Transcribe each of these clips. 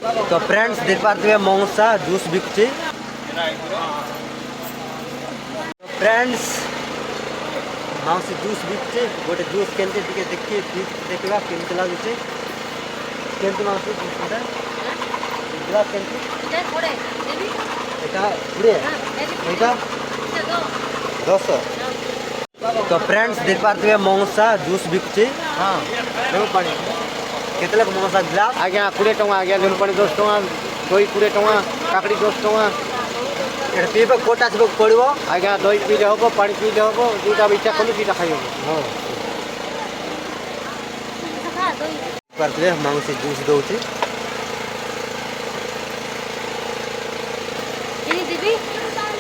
तो फ्रेंड्स देख पार्थे मौसा जूस बिकुची। फ्रेंड्स मौसी जूस बिकुची गोटे जूस केमती टिके देखि देखिबा केमती लागुची केमती मौसी जूसटा ग्लास केमती एटा पुरे एटा 10। तो फ्रेंड्स देख पार्थे मौसा जूस बिकुची। हाँ लेमन पानी केतले मौसा ग्लास आज्ञा 20 टଙ୍କା आज्ञा लेमन पानी 10 टଙ୍କା दही 20 टଙ୍କା काकड़ी 10 टଙ୍କା एटा पीबा कोटा सब पड़िबो आज्ञा दही पीले हम पानी पीले हम जोटा इच्छा कलु सीटा खाई हम। हां पार्थे मौसी जूस दउची।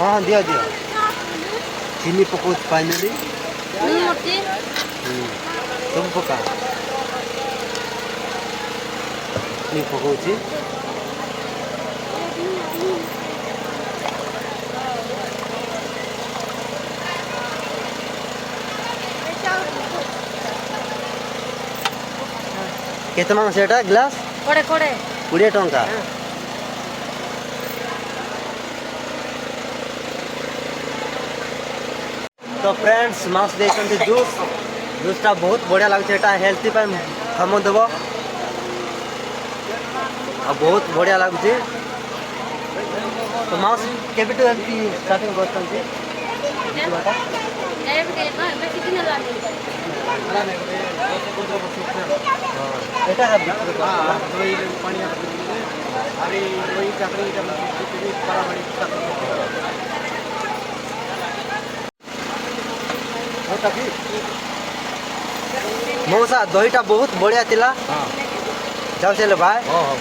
हाँ दिया दिया चीनी पको फाइनली सब पका चीनी पकोची। केते मांग सेटा ग्लास कोड़े कोड़े 20 टंका। तो फ्रेंड्स माउस देखते जूस जूसटा बहुत बढ़िया लगे हेल्थी काम देव बहुत बढ़िया लगुच। तो माउस केबिटू एमती स्टार्टिंग करते मौसा दहीटा बहुत बढ़िया थिला। जाओ चले भाई हाँ